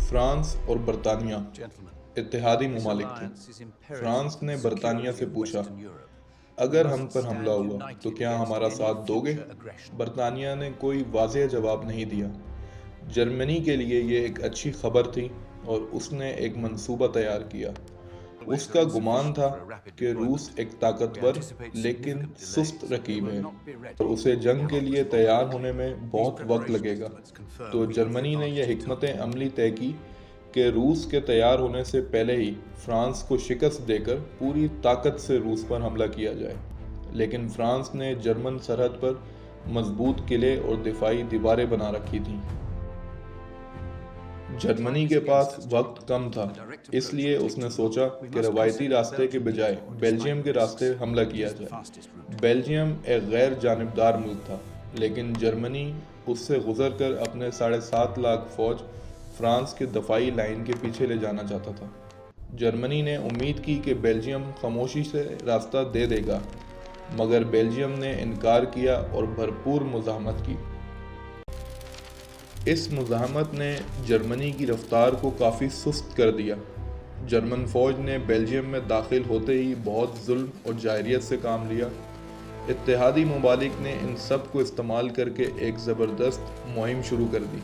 France اور برطانیہ اتحادی ممالک تھے۔ فرانس نے برطانیہ سے پوچھا، اگر ہم پر حملہ ہوا تو کیا ہمارا ساتھ دو گے؟ برطانیہ نے کوئی واضح جواب نہیں دیا۔ جرمنی کے لیے یہ ایک اچھی خبر تھی اور اس نے ایک منصوبہ تیار کیا۔ اس کا گمان تھا کہ روس ایک طاقتور لیکن سست رقیب ہے اور اسے جنگ کے لیے تیار ہونے میں بہت وقت لگے گا۔ تو جرمنی نے یہ حکمت عملی طے کی کہ روس کے تیار ہونے سے پہلے ہی فرانس کو شکست دے کر پوری طاقت سے روس پر حملہ کیا جائے۔ لیکن فرانس نے جرمن سرحد پر مضبوط قلعے اور دفاعی دیواریں بنا رکھی تھیں۔ جرمنی کے پاس وقت کم تھا، اس لیے اس نے سوچا کہ روایتی راستے کے بجائے بیلجیم کے راستے حملہ کیا جائے۔ بیلجیم ایک غیر جانبدار ملک تھا، لیکن جرمنی اس سے گزر کر اپنے 7.5 لاکھ فوج فرانس کے دفاعی لائن کے پیچھے لے جانا چاہتا تھا۔ جرمنی نے امید کی کہ بیلجیم خاموشی سے راستہ دے دے گا، مگر بیلجیم نے انکار کیا اور بھرپور مزاحمت کی۔ اس مزاحمت نے جرمنی کی رفتار کو کافی سست کر دیا۔ جرمن فوج نے بیلجیم میں داخل ہوتے ہی بہت ظلم اور جارحیت سے کام لیا۔ اتحادی ممالک نے ان سب کو استعمال کر کے ایک زبردست مہم شروع کر دی،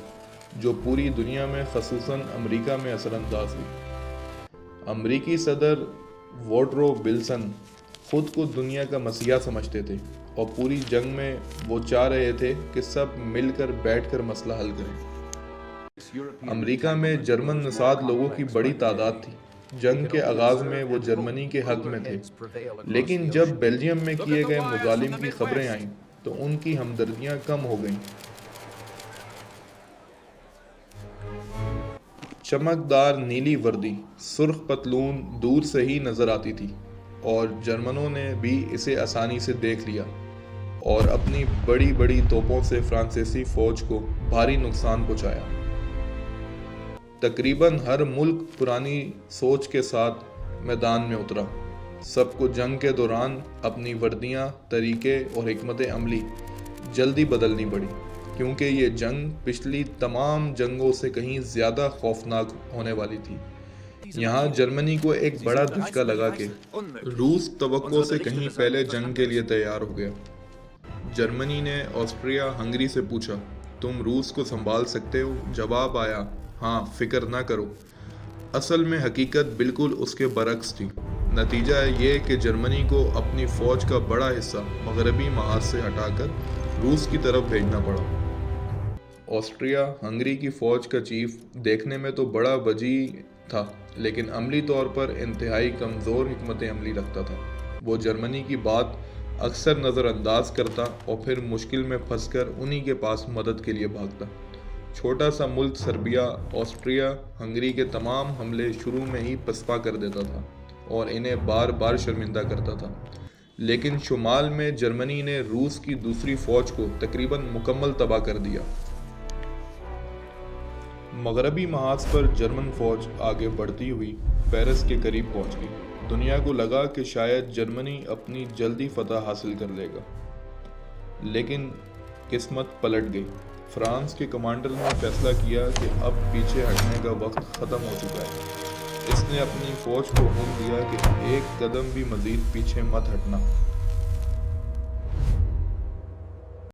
جو پوری دنیا میں خصوصاً امریکہ میں اثر انداز ہوئی۔ امریکی صدر ووڈرو ولسن خود کو دنیا کا مسیحا سمجھتے تھے اور پوری جنگ میں وہ چاہ رہے تھے کہ سب مل کر بیٹھ کر مسئلہ حل کریں۔ امریکہ میں جرمن نژاد لوگوں کی بڑی تعداد تھی۔ جنگ کے آغاز میں وہ جرمنی کے حق میں تھے، لیکن جب بیلجیم میں کیے گئے مظالم کی خبریں آئیں تو ان کی ہمدردیاں کم ہو گئیں۔ چمکدار نیلی وردی، سرخ پتلون دور سے ہی نظر آتی تھی اور جرمنوں نے بھی اسے آسانی سے دیکھ لیا اور اپنی بڑی بڑی توپوں سے فرانسیسی فوج کو بھاری نقصان پہنچایا۔ تقریباً ہر ملک پرانی سوچ کے ساتھ میدان میں اترا۔ سب کو جنگ کے دوران اپنی وردیاں، طریقے اور حکمت عملی جلدی بدلنی پڑی، کیونکہ یہ جنگ پچھلی تمام جنگوں سے کہیں زیادہ خوفناک ہونے والی تھی۔ یہاں جرمنی کو ایک بڑا دھچکا لگا کہ روس توقع سے کہیں پہلے جنگ کے لیے تیار ہو گیا۔ جرمنی نے آسٹریا ہنگری سے پوچھا، تم روس کو سنبھال سکتے ہو؟ جواب آیا، ہاں، فکر نہ کرو۔ اصل میں حقیقت بالکل اس کے برعکس تھی۔ نتیجہ یہ کہ جرمنی کو اپنی فوج کا بڑا حصہ مغربی محاذ سے ہٹا کر روس کی طرف بھیجنا پڑا۔ آسٹریا ہنگری کی فوج کا چیف دیکھنے میں تو بڑا وجیح تھا، لیکن عملی طور پر انتہائی کمزور حکمت عملی رکھتا تھا۔ وہ جرمنی کی بات اکثر نظر انداز کرتا اور پھر مشکل میں پھنس کر انہی کے پاس مدد کے لیے بھاگتا۔ چھوٹا سا ملک سربیا آسٹریا ہنگری کے تمام حملے شروع میں ہی پسپا کر دیتا تھا اور انہیں بار بار شرمندہ کرتا تھا، لیکن شمال میں جرمنی نے روس کی دوسری فوج کو تقریباً مکمل تباہ کر دیا۔ مغربی محاذ پر جرمن فوج آگے بڑھتی ہوئی پیرس کے قریب پہنچ گئی۔ دنیا کو لگا کہ شاید جرمنی اپنی جلدی فتح حاصل کر لے گا، لیکن قسمت پلٹ گئی۔ فرانس کے کمانڈر نے فیصلہ کیا کہ اب پیچھے ہٹنے کا وقت ختم ہو چکا ہے۔ اس نے اپنی فوج کو حکم دیا کہ ایک قدم بھی مزید پیچھے مت ہٹنا۔